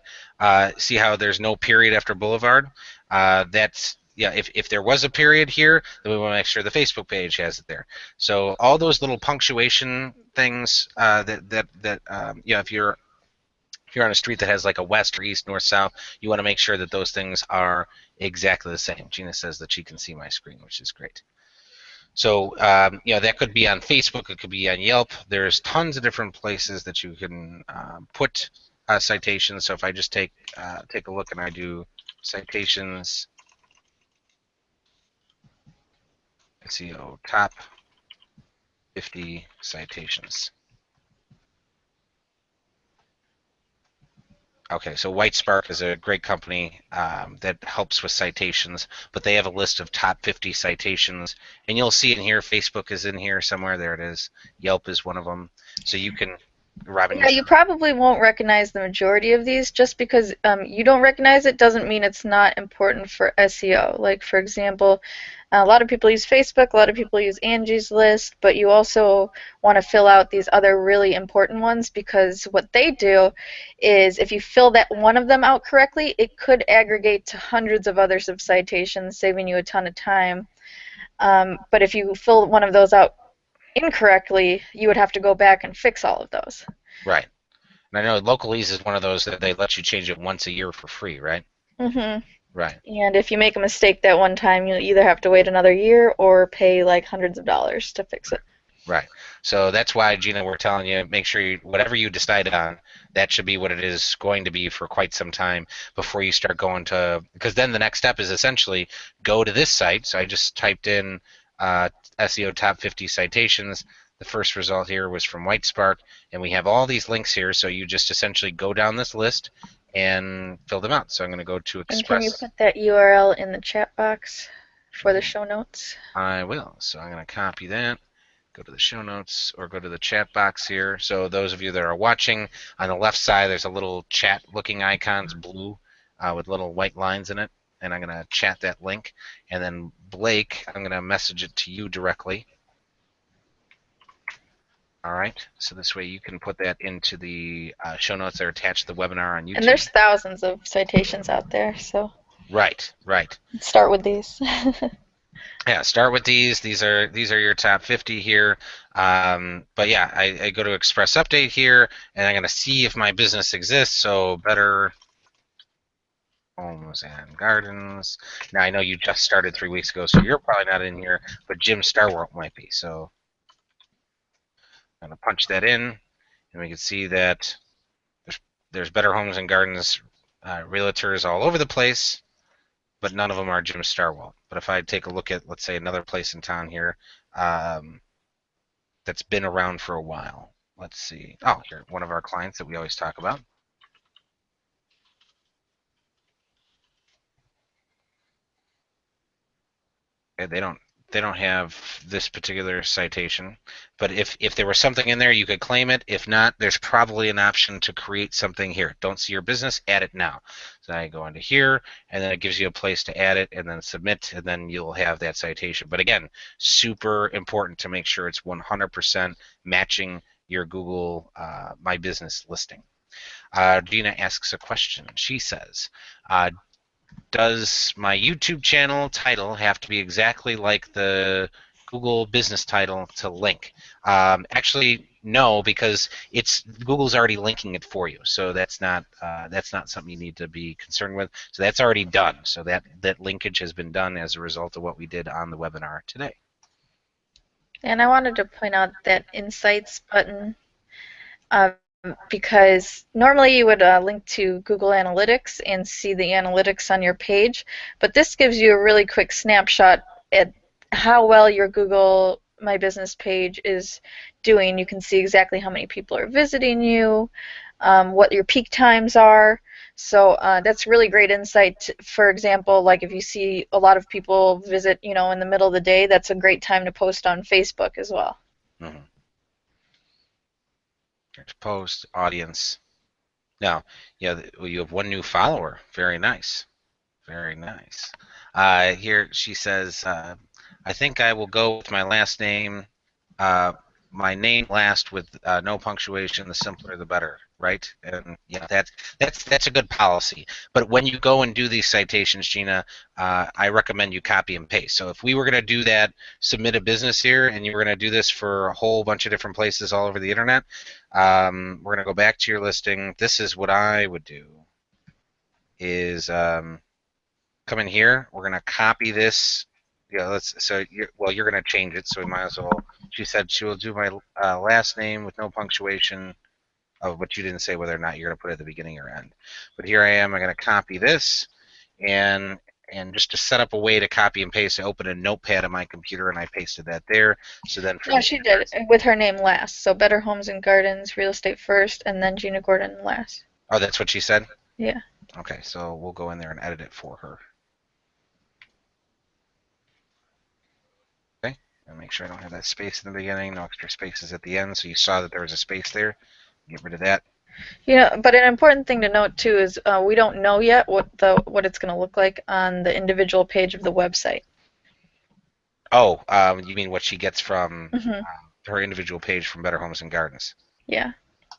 see how there's no period after Boulevard. That's if there was a period here, then we want to make sure the Facebook page has it there. So all those little punctuation things if you're on a street that has like a west or east, north, south, you want to make sure that those things are exactly the same. Gina says that she can see my screen, which is great. So that could be on Facebook, it could be on Yelp. There's tons of different places that you can put citations. So if I just take a look and I do citations, SEO top 50 citations. Okay, so White Spark is a great company that helps with citations, but they have a list of top 50 citations, and you'll see in here, Facebook is in here somewhere. There it is. Yelp is one of them. So you can, Robin. Yeah, you probably won't recognize the majority of these. Just because you don't recognize it doesn't mean it's not important for SEO. Like, for example, a lot of people use Facebook, a lot of people use Angie's List, but you also want to fill out these other really important ones, because what they do is if you fill that one of them out correctly, it could aggregate to hundreds of others of citations, saving you a ton of time. But if you fill one of those out incorrectly, you would have to go back and fix all of those. Right. And I know Localese is one of those that they let you change it once a year for free, right? Mm-hmm. Right. And if you make a mistake that one time, you'll either have to wait another year or pay like hundreds of dollars to fix it. Right. So that's why, Gina, we're telling you, make sure whatever you decide on, that should be what it is going to be for quite some time before you start going to, because then the next step is essentially go to this site. So I just typed in SEO top 50 citations. The first result here was from White Spark, and we have all these links here. So you just essentially go down this list and fill them out. So I'm going to go to Express. And can you put that URL in the chat box for the show notes? I will. So I'm going to copy that. Go to the show notes or go to the chat box here. So those of you that are watching, on the left side there's a little chat looking icon, it's blue with little white lines in it, and I'm going to chat that link. And then Blake, I'm going to message it to you directly. All right, so this way you can put that into the show notes that are attached to the webinar on YouTube. And there's thousands of citations out there, so. Right. Start with these. Yeah, start with these. These are your top 50 here. But yeah, I go to Express Update here, and I'm going to see if my business exists. So Better Homes and Gardens. Now I know you just started 3 weeks ago, so you're probably not in here, but Jim Starwalt might be. So I'm going to punch that in, and we can see that there's Better Homes and Gardens realtors all over the place, but none of them are Jim Starwell. But if I take a look at, let's say, another place in town here that's been around for a while. Let's see. Oh, here, one of our clients that we always talk about. They don't have this particular citation, but if there was something in there, you could claim it. If not, there's probably an option to create something here. Don't see your business, add it now. So now you go into here, and then it gives you a place to add it, and then submit, and then you'll have that citation. But again, super important to make sure it's 100% matching your Google My Business listing. Gina asks a question. She says, does my YouTube channel title have to be exactly like the Google business title to link? Actually, no, because Google's already linking it for you, so that's not something you need to be concerned with. So that's already done. So that linkage has been done as a result of what we did on the webinar today. And I wanted to point out that Insights button, because normally you would link to Google Analytics and see the analytics on your page, but this gives you a really quick snapshot at how well your Google My Business page is doing. You can see exactly how many people are visiting you, what your peak times are. So that's really great insight. For example, like if you see a lot of people visit, in the middle of the day, that's a great time to post on Facebook as well. Mm-hmm. Post, audience. Now, yeah, you have one new follower. Very nice. Very nice. Here she says, I think I will go with my last name, my name last with no punctuation. The simpler, the better, right? And yeah, that's a good policy. But when you go and do these citations, Gina, I recommend you copy and paste. So if we were going to do that, submit a business here, and you were going to do this for a whole bunch of different places all over the internet, we're going to go back to your listing. This is what I would do. Is come in here. We're gonna copy this. Yeah, you're gonna change it, so we might as well. She said she will do my last name with no punctuation. Oh, but you didn't say whether or not you're gonna put it at the beginning or end. But here I am. I'm gonna copy this, and just to set up a way to copy and paste, I opened a notepad on my computer and I pasted that there. So then for No, she did with her name last. So Better Homes and Gardens, Real Estate first, and then Gina Gordon last. Oh, that's what she said? Yeah. Okay, so we'll go in there and edit it for her. Okay, and make sure I don't have that space in the beginning, no extra spaces at the end. So you saw that there was a space there. Get rid of that. Yeah, but an important thing to note too is we don't know yet what it's going to look like on the individual page of the website. Oh, you mean what she gets from Mm-hmm. her individual page from Better Homes and Gardens? Yeah.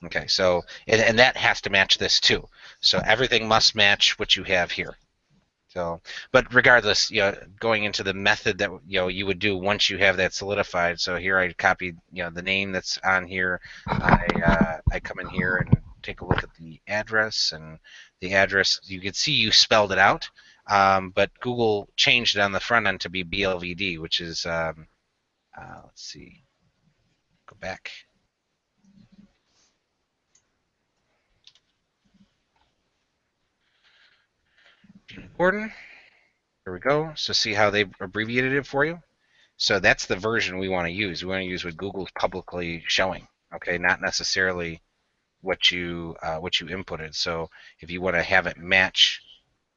Okay, so and that has to match this too. So everything must match what you have here. So, but regardless, going into the method that you would do once you have that solidified. So here I copied the name that's on here. I come in here and take a look at the address, and the address you can see you spelled it out, but Google changed it on the front end to be BLVD, which is let's see, go back. Gordon. Here we go. So see how they abbreviated it for you? So that's the version we want to use. We want to use what Google's publicly showing. Okay, not necessarily what you inputted. So if you want to have it match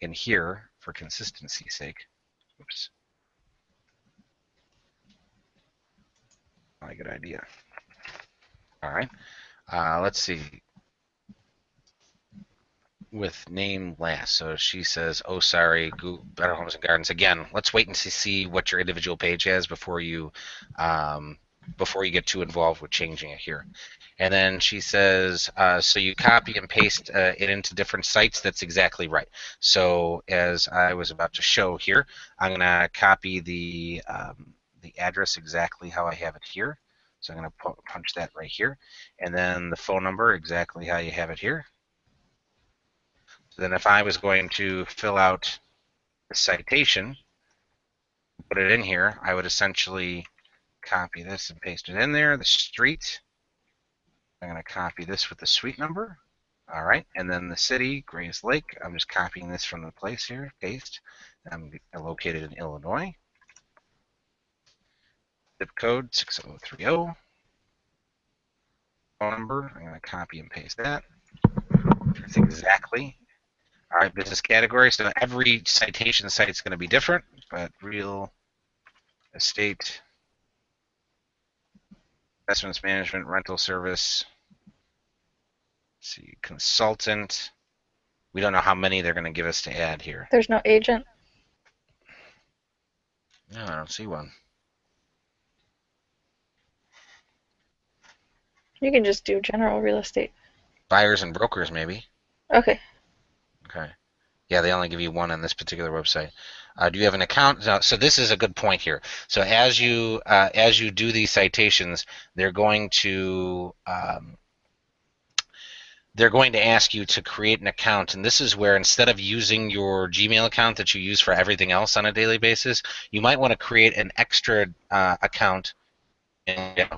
in here for consistency's sake, oops, not a good idea. All right, let's see. With name last. So she says, "Oh, sorry, Google, Better Homes and Gardens." Again, let's wait and see what your individual page has before you get too involved with changing it here. And then she says, "So you copy and paste it into different sites." That's exactly right. So as I was about to show here, I'm gonna copy the address exactly how I have it here. So I'm gonna punch that right here, and then the phone number exactly how you have it here. Then if I was going to fill out the citation, put it in here, I would essentially copy this and paste it in there, the street. I'm going to copy this with the suite number. All right, and then the city, Grays Lake. I'm just copying this from the place here. Paste. I'm located in Illinois. Zip code 6030. Phone number. I'm going to copy and paste that. That's exactly. All right, business category. So every citation site is going to be different, but real estate, investments management, rental service. Let's see, consultant. We don't know how many they're going to give us to add here. There's no agent. No, I don't see one. You can just do general real estate. Buyers and brokers, maybe. Okay. Okay. Yeah, they only give you one on this particular website. Do you have an account? So this is a good point here. So as you do these citations, they're going to ask you to create an account, and this is where instead of using your Gmail account that you use for everything else on a daily basis, you might want to create an extra account and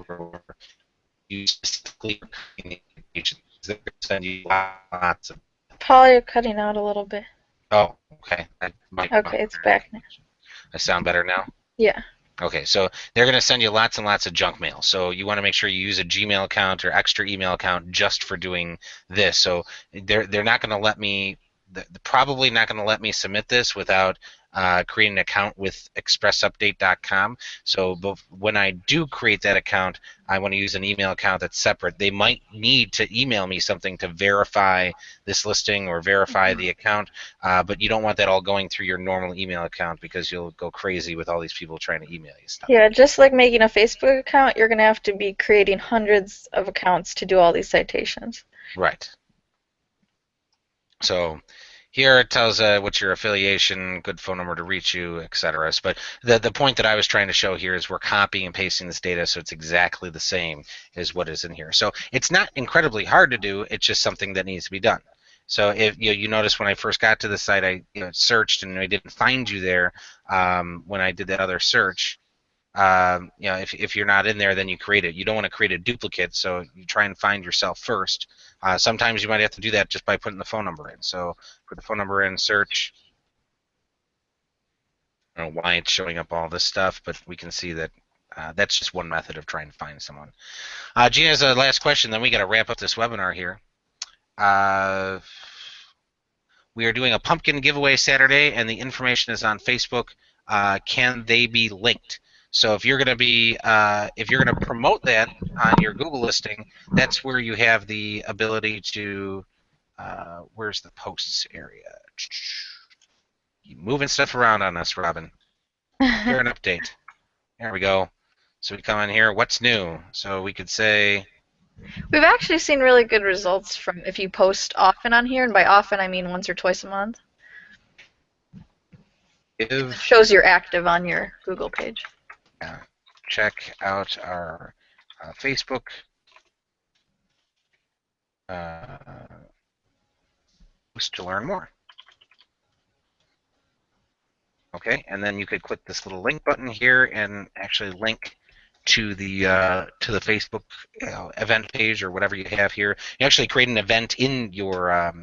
use specifically communications. They're going to send you lots of. Paul, you're cutting out a little bit. Oh, okay. Okay, it's back now. I sound better now? Yeah. Okay, so they're going to send you lots and lots of junk mail. So you want to make sure you use a Gmail account or extra email account just for doing this. So they're not going to let me, probably not going to let me submit this without creating an account with expressupdate.com. So when I do create that account, I want to use an email account that's separate. They might need to email me something to verify this listing or verify the account, but you don't want that all going through your normal email account because you'll go crazy with all these people trying to email you stuff. Yeah, just like making a Facebook account, you're going to have to be creating hundreds of accounts to do all these citations. Right. So here it tells what's your affiliation, good phone number to reach you, etc. But the point that I was trying to show here is we're copying and pasting this data so it's exactly the same as what is in here. So it's not incredibly hard to do, it's just something that needs to be done. So if you notice when I first got to the site, I searched and I didn't find you there when I did that other search. If you're not in there, then you create it. You don't want to create a duplicate, so you try and find yourself first. Sometimes you might have to do that just by putting the phone number in. So put the phone number in, search. I don't know why it's showing up all this stuff, but we can see that that's just one method of trying to find someone. Gina has a last question, then we got to wrap up this webinar here. We are doing a pumpkin giveaway Saturday, and the information is on Facebook. Can they be linked? So if you're going to promote that on your Google listing, that's where you have the ability to. Where's the posts area? Keep moving stuff around on us, Robin. Here an update. There we go. So we come in here. What's new? So we could say. We've actually seen really good results from if you post often on here, and by often I mean once or twice a month. It shows you're active on your Google page. Check out our Facebook post to learn more. Okay, and then you could click this little link button here and actually link to the Facebook event page or whatever you have here. You actually create an event in your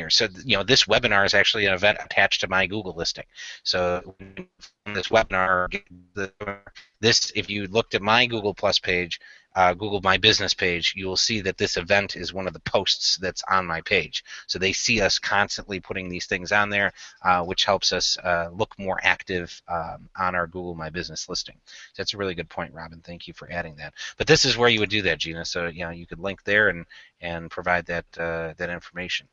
so this webinar is actually an event attached to my Google listing. So this webinar, if you looked at my Google Plus page, Google My Business page, you will see that this event is one of the posts that's on my page. So they see us constantly putting these things on there, which helps us look more active on our Google My Business listing. So that's a really good point, Robin. Thank you for adding that. But this is where you would do that, Gina. So you could link there and provide that information.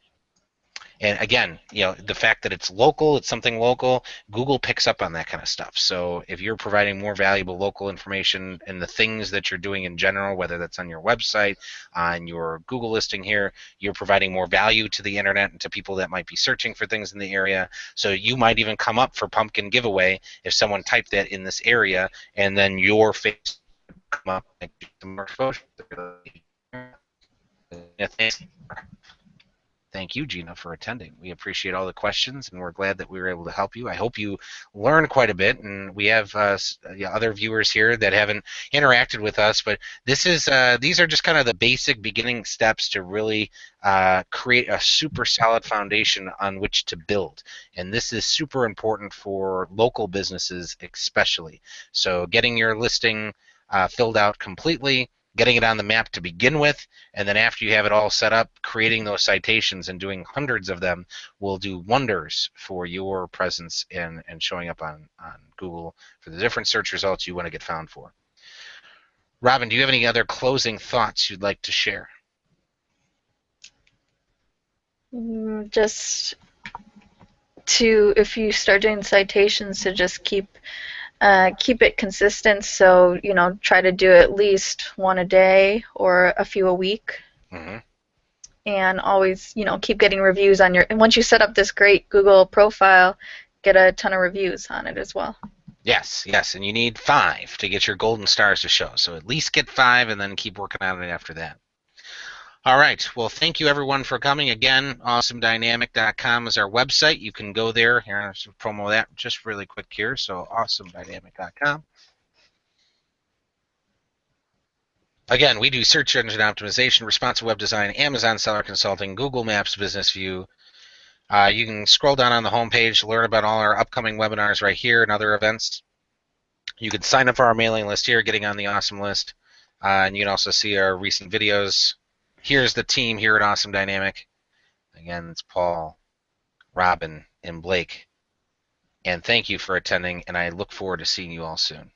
And again, the fact that it's local, it's something local, Google picks up on that kind of stuff. So if you're providing more valuable local information and the things that you're doing in general, whether that's on your website, on your Google listing here, you're providing more value to the internet and to people that might be searching for things in the area. So you might even come up for pumpkin giveaway if someone typed that in this area, and then your face would come up and do some more exposure. thank you, Gina, for attending. We appreciate all the questions, and we're glad that we were able to help you. I hope you learned quite a bit, and we have other viewers here that haven't interacted with us, but these are just kind of the basic beginning steps to really create a super solid foundation on which to build. And this is super important for local businesses especially. So getting your listing filled out completely, getting it on the map to begin with, and then after you have it all set up, creating those citations and doing hundreds of them will do wonders for your presence and showing up on Google for the different search results you want to get found for. Robin, do you have any other closing thoughts you'd like to share? Just if you start doing citations, to just keep it consistent. So, try to do at least one a day or a few a week. Mm-hmm. And always, keep getting reviews on and once you set up this great Google profile, get a ton of reviews on it as well. Yes, and you need 5 to get your golden stars to show. So at least get 5 and then keep working on it after that. All right. Well, thank you everyone for coming. Again, awesomedynamic.com is our website. You can go there. Here, I'll promo that just really quick here. So awesomedynamic.com. Again, we do search engine optimization, responsive web design, Amazon seller consulting, Google Maps Business View. You can scroll down on the homepage, learn about all our upcoming webinars right here and other events. You can sign up for our mailing list here, getting on the Awesome list. And you can also see our recent videos. Here's the team here at Awesome Dynamic. Again, it's Paul, Robin, and Blake. And thank you for attending, and I look forward to seeing you all soon.